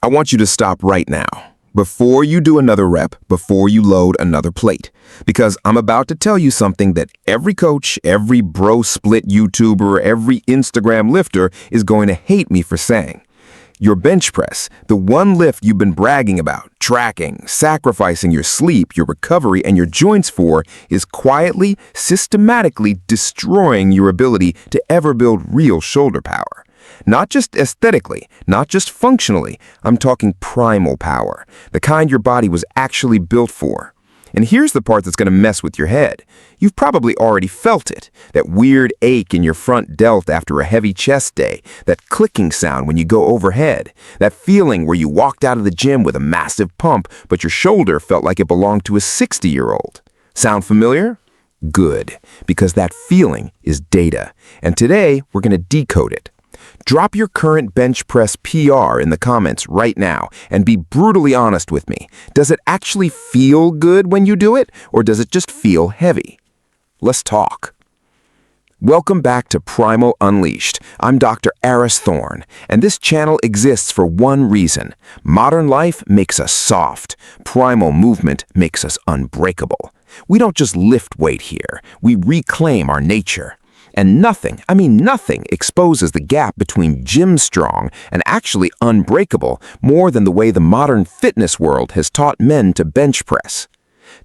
I want you to stop right now, before you do another rep, before you load another plate, because I'm about to tell you something that every coach, every bro split YouTuber, every Instagram lifter is going to hate me for saying. Your bench press, the one lift you've been bragging about, tracking, sacrificing your sleep, your recovery, and your joints for, is quietly, systematically destroying your ability to ever build real shoulder power. Not just aesthetically, not just functionally, I'm talking primal power, the kind your body was actually built for. And here's the part that's going to mess with your head. You've probably already felt it, that weird ache in your front delt after a heavy chest day, that clicking sound when you go overhead, that feeling where you walked out of the gym with a massive pump, but your shoulder felt like it belonged to a 60-year-old. Sound familiar? Good, because that feeling is data, and today we're going to decode it. Drop your current bench press PR in the comments right now and be brutally honest with me. Does it actually feel good when you do it, or does it just feel heavy? Let's talk. Welcome back to Primal Unleashed. I'm Dr. Aris Thorne, and this channel exists for one reason. Modern life makes us soft. Primal movement makes us unbreakable. We don't just lift weight here. We reclaim our nature. And nothing, I mean nothing, exposes the gap between gym strong and actually unbreakable more than the way the modern fitness world has taught men to bench press.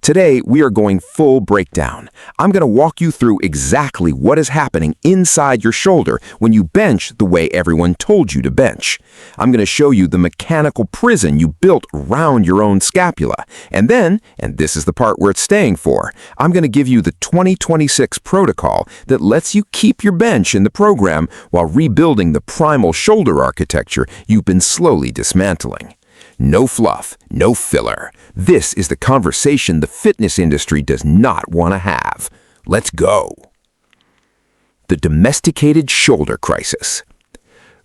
Today, we are going full breakdown. I'm going to walk you through exactly what is happening inside your shoulder when you bench the way everyone told you to bench. I'm going to show you the mechanical prison you built around your own scapula. And then, and this is the part where it's staying for, I'm going to give you the 2026 protocol that lets you keep your bench in the program while rebuilding the primal shoulder architecture you've been slowly dismantling. No fluff, no filler. This is the conversation the fitness industry does not want to have. Let's go. The Domesticated Shoulder Crisis.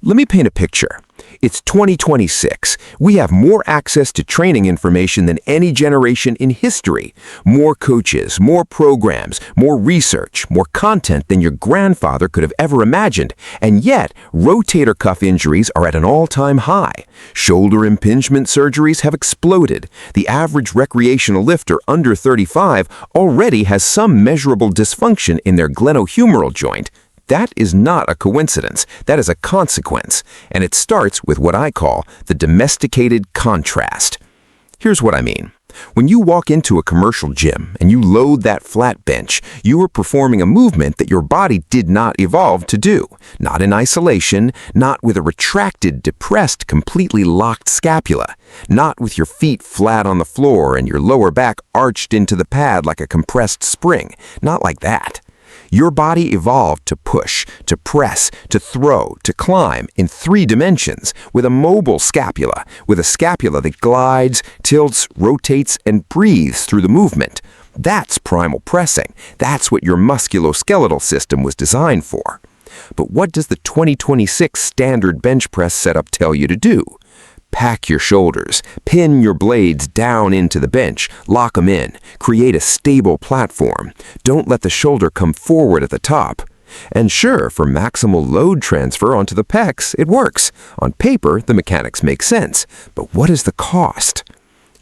Let me paint a picture. It's 2026. We have more access to training information than any generation in history. More coaches, more programs, more research, more content than your grandfather could have ever imagined. And yet, rotator cuff injuries are at an all-time high. Shoulder impingement surgeries have exploded. The average recreational lifter under 35 already has some measurable dysfunction in their glenohumeral joint. That is not a coincidence. That is a consequence. And it starts with what I call the domesticated contrast. Here's what I mean. When you walk into a commercial gym and you load that flat bench, you are performing a movement that your body did not evolve to do. Not in isolation, not with a retracted, depressed, completely locked scapula. Not with your feet flat on the floor and your lower back arched into the pad like a compressed spring. Not like that. Your body evolved to push, to press, to throw, to climb in 3 dimensions with a mobile scapula, with a scapula that glides, tilts, rotates, and breathes through the movement. That's primal pressing. That's what your musculoskeletal system was designed for. But what does the 2026 standard bench press setup tell you to do? Pack your shoulders, pin your blades down into the bench, lock them in, create a stable platform. Don't let the shoulder come forward at the top. And sure, for maximal load transfer onto the pecs, it works. On paper, the mechanics make sense. But what is the cost?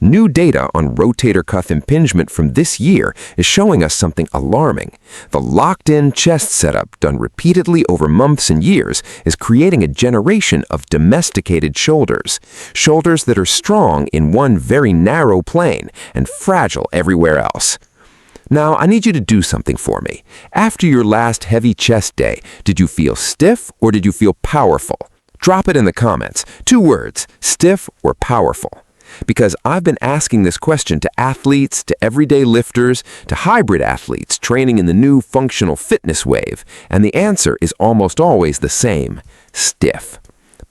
New data on rotator cuff impingement from this year is showing us something alarming. The locked-in chest setup, done repeatedly over months and years, is creating a generation of domesticated shoulders. Shoulders that are strong in one very narrow plane and fragile everywhere else. Now, I need you to do something for me. After your last heavy chest day, did you feel stiff or did you feel powerful? Drop it in the comments. 2 words, stiff or powerful. Because I've been asking this question to athletes, to everyday lifters, to hybrid athletes training in the new functional fitness wave, and the answer is almost always the same: stiff.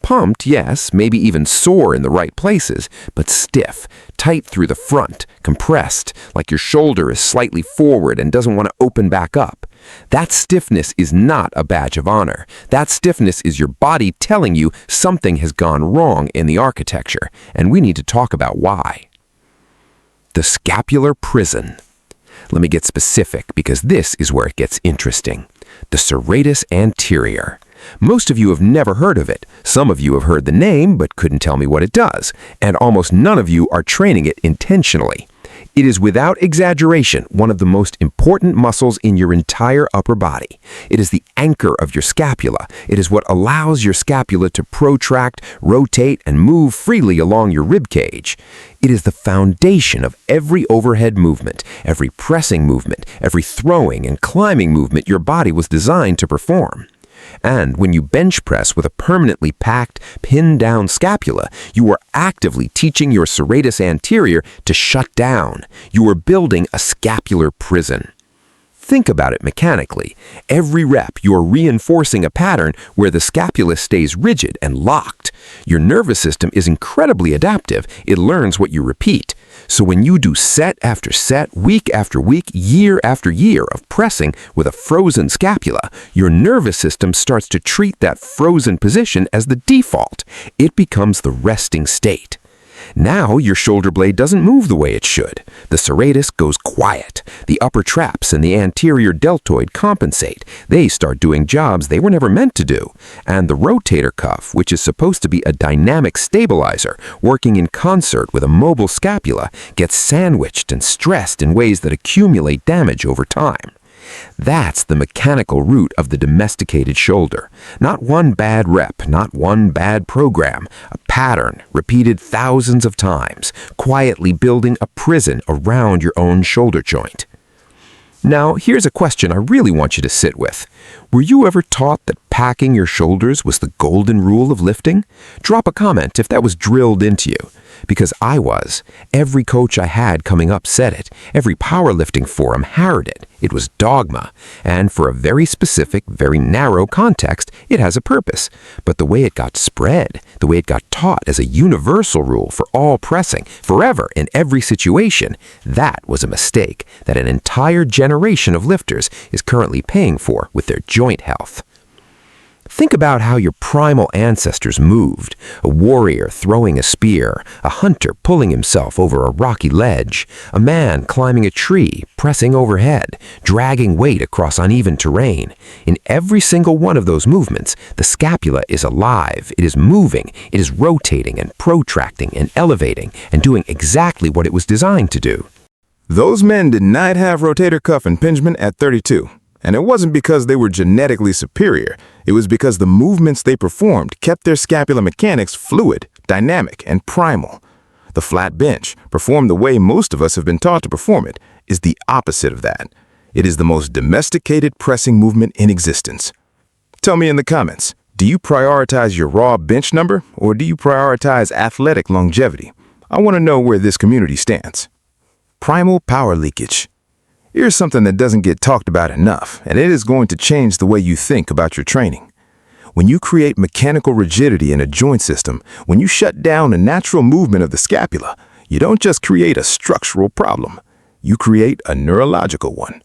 Pumped, yes, maybe even sore in the right places, but stiff, tight through the front, compressed, like your shoulder is slightly forward and doesn't want to open back up. That stiffness is not a badge of honor. That stiffness is your body telling you something has gone wrong in the architecture, and we need to talk about why. The scapular prison. Let me get specific because this is where it gets interesting. The serratus anterior. Most of you have never heard of it. Some of you have heard the name but couldn't tell me what it does. And almost none of you are training it intentionally. It is without exaggeration one of the most important muscles in your entire upper body. It is the anchor of your scapula. It is what allows your scapula to protract, rotate, and move freely along your rib cage. It is the foundation of every overhead movement, every pressing movement, every throwing and climbing movement your body was designed to perform. And when you bench press with a permanently packed, pinned-down scapula, you are actively teaching your serratus anterior to shut down. You are building a scapular prison. Think about it mechanically. Every rep, you are reinforcing a pattern where the scapula stays rigid and locked. Your nervous system is incredibly adaptive. It learns what you repeat. So when you do set after set, week after week, year after year of pressing with a frozen scapula, your nervous system starts to treat that frozen position as the default. It becomes the resting state. Now your shoulder blade doesn't move the way it should. The serratus goes quiet. The upper traps and the anterior deltoid compensate. They start doing jobs they were never meant to do. And the rotator cuff, which is supposed to be a dynamic stabilizer, working in concert with a mobile scapula, gets sandwiched and stressed in ways that accumulate damage over time. That's the mechanical root of the domesticated shoulder. Not one bad rep, not one bad program. A pattern repeated thousands of times, quietly building a prison around your own shoulder joint. Now, here's a question I really want you to sit with. Were you ever taught that packing your shoulders was the golden rule of lifting? Drop a comment if that was drilled into you. Because I was. Every coach I had coming up said it. Every powerlifting forum hammered it. It was dogma. And for a very specific, very narrow context, it has a purpose. But the way it got spread, the way it got taught as a universal rule for all pressing, forever in every situation, that was a mistake that an entire generation of lifters is currently paying for with their joint health. Think about how your primal ancestors moved. A warrior throwing a spear, a hunter pulling himself over a rocky ledge, a man climbing a tree, pressing overhead, dragging weight across uneven terrain. In every single one of those movements, the scapula is alive, it is moving, it is rotating and protracting and elevating and doing exactly what it was designed to do. Those men did not have rotator cuff impingement at 32. And it wasn't because they were genetically superior. It was because the movements they performed kept their scapular mechanics fluid, dynamic, and primal. The flat bench, performed the way most of us have been taught to perform it, is the opposite of that. It is the most domesticated pressing movement in existence. Tell me in the comments, do you prioritize your raw bench number or do you prioritize athletic longevity? I want to know where this community stands. Primal power leakage. Here's something that doesn't get talked about enough, and it is going to change the way you think about your training. When you create mechanical rigidity in a joint system, when you shut down a natural movement of the scapula, you don't just create a structural problem, you create a neurological one.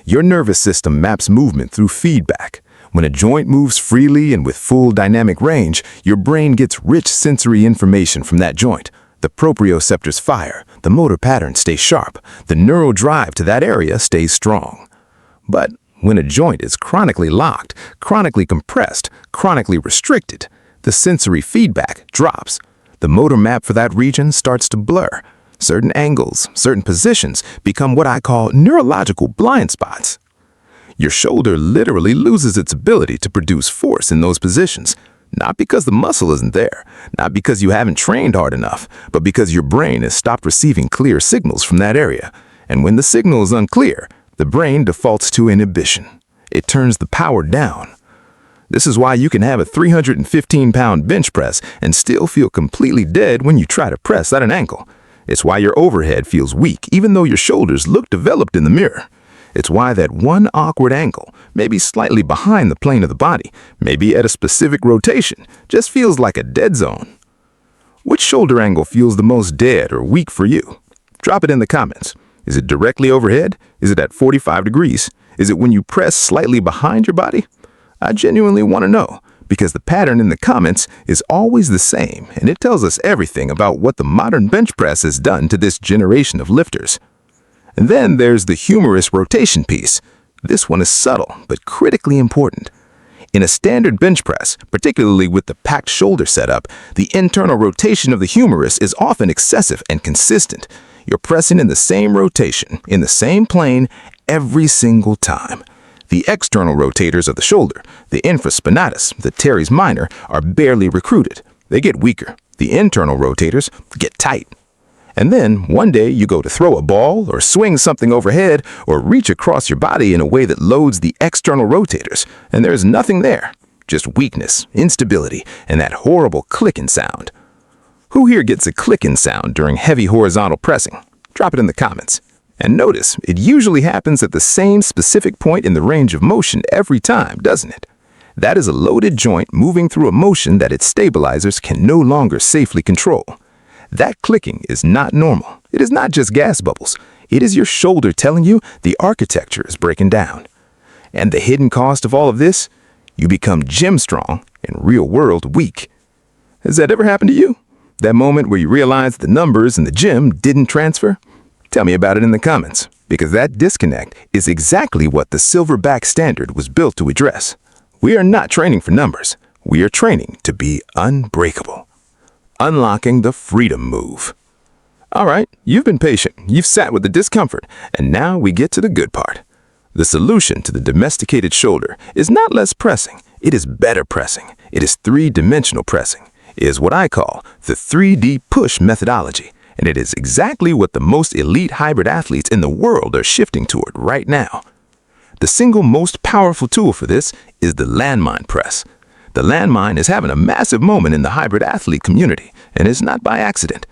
Your nervous system maps movement through feedback. When a joint moves freely and with full dynamic range, your brain gets rich sensory information from that joint. The proprioceptors fire, the motor pattern stays sharp, the neural drive to that area stays strong. But when a joint is chronically locked, chronically compressed, chronically restricted, the sensory feedback drops. The motor map for that region starts to blur. Certain angles, certain positions become what I call neurological blind spots. Your shoulder literally loses its ability to produce force in those positions. Not because the muscle isn't there, not because you haven't trained hard enough, but because your brain has stopped receiving clear signals from that area. And when the signal is unclear, the brain defaults to inhibition. It turns the power down. This is why you can have a 315-pound bench press and still feel completely dead when you try to press at an ankle. It's why your overhead feels weak even though your shoulders look developed in the mirror. It's why that one awkward angle, maybe slightly behind the plane of the body, maybe at a specific rotation, just feels like a dead zone. Which shoulder angle feels the most dead or weak for you? Drop it in the comments. Is it directly overhead? Is it at 45 degrees? Is it when you press slightly behind your body? I genuinely want to know, because the pattern in the comments is always the same, and it tells us everything about what the modern bench press has done to this generation of lifters. And then there's the humorous rotation piece. This one is subtle, but critically important. In a standard bench press, particularly with the packed shoulder setup, the internal rotation of the humerus is often excessive and consistent. You're pressing in the same rotation, in the same plane, every single time. The external rotators of the shoulder, the infraspinatus, the teres minor, are barely recruited. They get weaker. The internal rotators get tight. And then, one day, you go to throw a ball or swing something overhead or reach across your body in a way that loads the external rotators, and there's nothing there. Just weakness, instability, and that horrible clicking sound. Who here gets a clicking sound during heavy horizontal pressing? Drop it in the comments. And notice, it usually happens at the same specific point in the range of motion every time, doesn't it? That is a loaded joint moving through a motion that its stabilizers can no longer safely control. That clicking is not normal. It is not just gas bubbles. It is your shoulder telling you the architecture is breaking down. And the hidden cost of all of this? You become gym strong and real world weak. Has that ever happened to you? That moment where you realize the numbers in the gym didn't transfer? Tell me about it in the comments, because that disconnect is exactly what the Silverback Standard was built to address. We are not training for numbers. We are training to be unbreakable. Unlocking the freedom move. All right, you've been patient, you've sat with the discomfort, and now we get to the good part. The solution to the domesticated shoulder is not less pressing, it is better pressing. It is three-dimensional pressing. It is what I call the 3D push methodology, and it is exactly what the most elite hybrid athletes in the world are shifting toward right now. The single most powerful tool for this is the landmine press. The landmine is having a massive moment in the hybrid athlete community, and it's not by accident.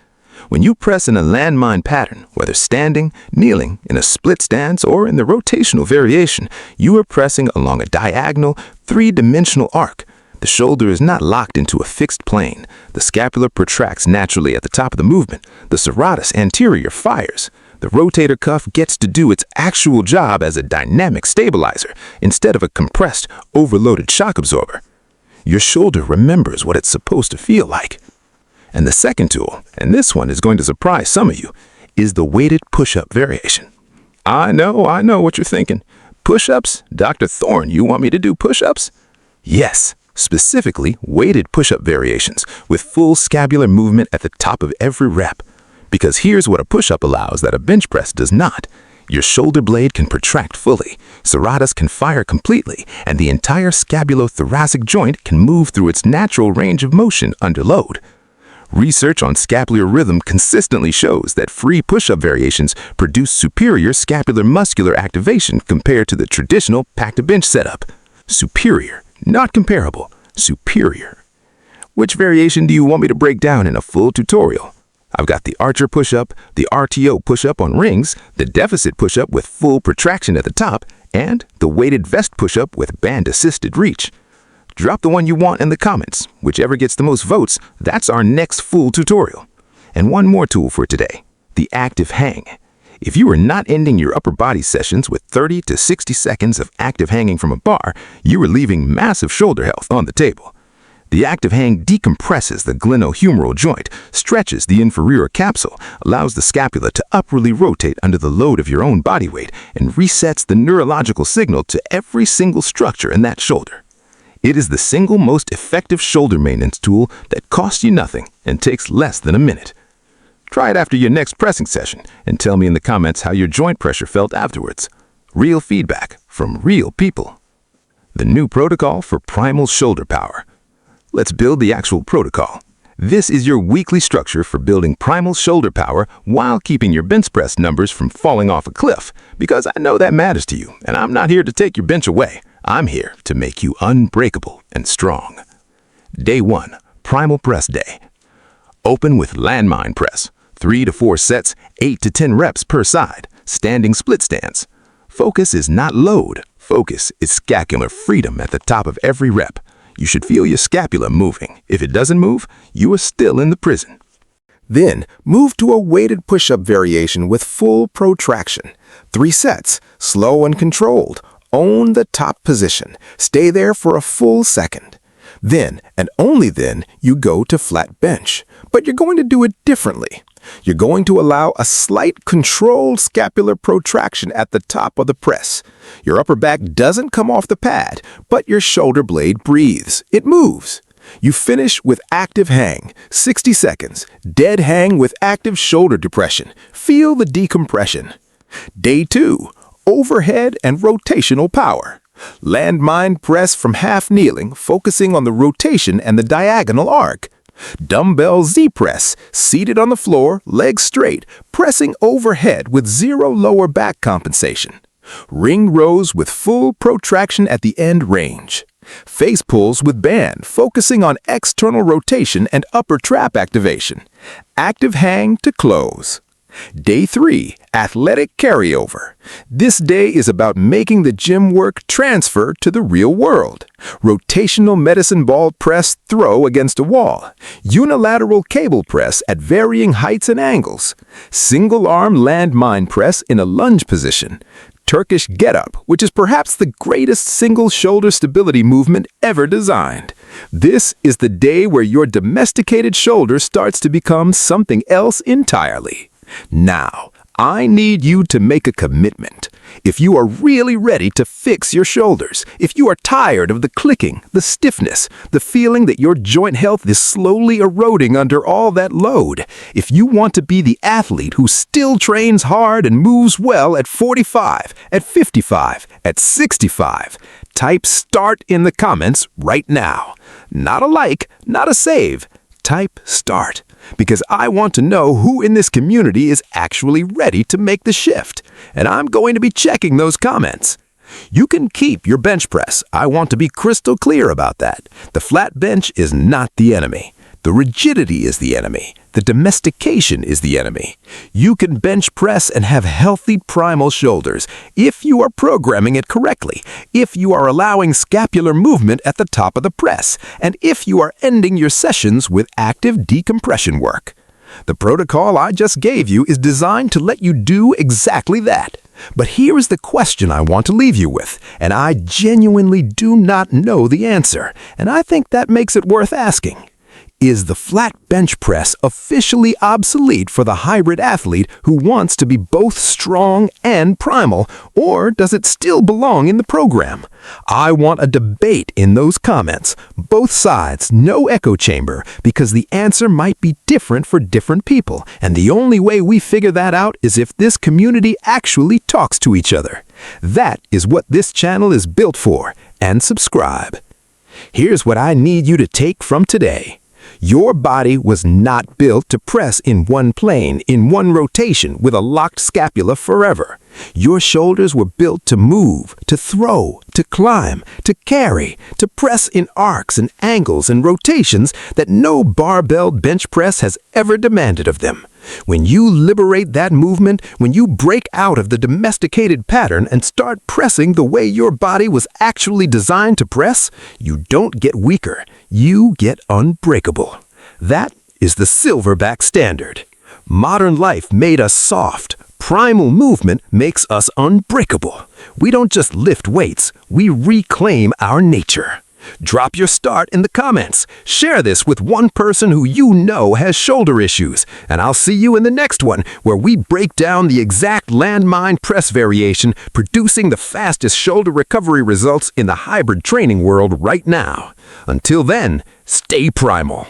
When you press in a landmine pattern, whether standing, kneeling, in a split stance, or in the rotational variation, you are pressing along a diagonal, three-dimensional arc. The shoulder is not locked into a fixed plane. The scapula protracts naturally at the top of the movement. The serratus anterior fires. The rotator cuff gets to do its actual job as a dynamic stabilizer instead of a compressed, overloaded shock absorber. Your shoulder remembers what it's supposed to feel like. And the second tool, and this one is going to surprise some of you, is the weighted push-up variation. I know what you're thinking. Push-ups? Dr. Thorne, you want me to do push-ups? Yes, specifically weighted push-up variations with full scapular movement at the top of every rep. Because here's what a push-up allows that a bench press does not. Your shoulder blade can protract fully, serratus can fire completely, and the entire scapulothoracic joint can move through its natural range of motion under load. Research on scapular rhythm consistently shows that free push-up variations produce superior scapular muscular activation compared to the traditional pack-to-bench setup. Superior, not comparable, superior. Which variation do you want me to break down in a full tutorial? I've got the archer push-up, the RTO push-up on rings, the deficit push-up with full protraction at the top, and the weighted vest push-up with band-assisted reach. Drop the one you want in the comments. Whichever gets the most votes, that's our next full tutorial. And one more tool for today, the active hang. If you are not ending your upper body sessions with 30 to 60 seconds of active hanging from a bar, you are leaving massive shoulder health on the table. The active hang decompresses the glenohumeral joint, stretches the inferior capsule, allows the scapula to upwardly rotate under the load of your own body weight, and resets the neurological signal to every single structure in that shoulder. It is the single most effective shoulder maintenance tool that costs you nothing and takes less than a minute. Try it after your next pressing session and tell me in the comments how your joint pressure felt afterwards. Real feedback from real people. The new protocol for Primal shoulder power. Let's build the actual protocol. This is your weekly structure for building primal shoulder power while keeping your bench press numbers from falling off a cliff, because I know that matters to you, and I'm not here to take your bench away. I'm here to make you unbreakable and strong. Day 1, Primal Press Day. Open with landmine press, 3 to 4 sets, 8 to 10 reps per side, standing split stance. Focus is not load, focus is scapular freedom at the top of every rep. You should feel your scapula moving. If it doesn't move, you are still in the prison. Then, move to a weighted push-up variation with full protraction. 3 sets, slow and controlled. Own the top position. Stay there for a full second. Then, and only then, you go to flat bench. But you're going to do it differently. You're going to allow a slight controlled scapular protraction at the top of the press. Your upper back doesn't come off the pad, but your shoulder blade breathes. It moves. You finish with active hang, 60 seconds, dead hang with active shoulder depression. Feel the decompression. Day 2, overhead and rotational power. Landmine press from half kneeling, focusing on the rotation and the diagonal arc. Dumbbell Z-press, seated on the floor, legs straight, pressing overhead with zero lower back compensation. Ring rows with full protraction at the end range. Face pulls with band, focusing on external rotation and upper trap activation. Active hang to close. Day 3, athletic carryover. This day is about making the gym work transfer to the real world. Rotational medicine ball press throw against a wall. Unilateral cable press at varying heights and angles. Single arm landmine press in a lunge position. Turkish get-up, which is perhaps the greatest single shoulder stability movement ever designed. This is the day where your domesticated shoulder starts to become something else entirely. Now, I need you to make a commitment. If you are really ready to fix your shoulders, if you are tired of the clicking, the stiffness, the feeling that your joint health is slowly eroding under all that load, if you want to be the athlete who still trains hard and moves well at 45, at 55, at 65, type START in the comments right now. Not a like, not a save. Type START. Because I want to know who in this community is actually ready to make the shift. And I'm going to be checking those comments. You can keep your bench press. I want to be crystal clear about that. The flat bench is not the enemy. The rigidity is the enemy. The domestication is the enemy. You can bench press and have healthy primal shoulders if you are programming it correctly, if you are allowing scapular movement at the top of the press, and if you are ending your sessions with active decompression work. The protocol I just gave you is designed to let you do exactly that. But here is the question I want to leave you with, and I genuinely do not know the answer, and I think that makes it worth asking. Is the flat bench press officially obsolete for the hybrid athlete who wants to be both strong and primal, or does it still belong in the program? I want a debate in those comments. Both sides, no echo chamber, because the answer might be different for different people, and the only way we figure that out is if this community actually talks to each other. That is what this channel is built for, and subscribe. Here's what I need you to take from today. Your body was not built to press in one plane, in one rotation, with a locked scapula forever. Your shoulders were built to move, to throw, to climb, to carry, to press in arcs and angles and rotations that no barbell bench press has ever demanded of them. When you liberate that movement, when you break out of the domesticated pattern and start pressing the way your body was actually designed to press, you don't get weaker, you get unbreakable. That is the Silverback Standard. Modern life made us soft. Primal movement makes us unbreakable. We don't just lift weights, we reclaim our nature. Drop your start in the comments. Share this with one person who you know has shoulder issues. And I'll see you in the next one, where we break down the exact landmine press variation, producing the fastest shoulder recovery results in the hybrid training world right now. Until then, stay primal.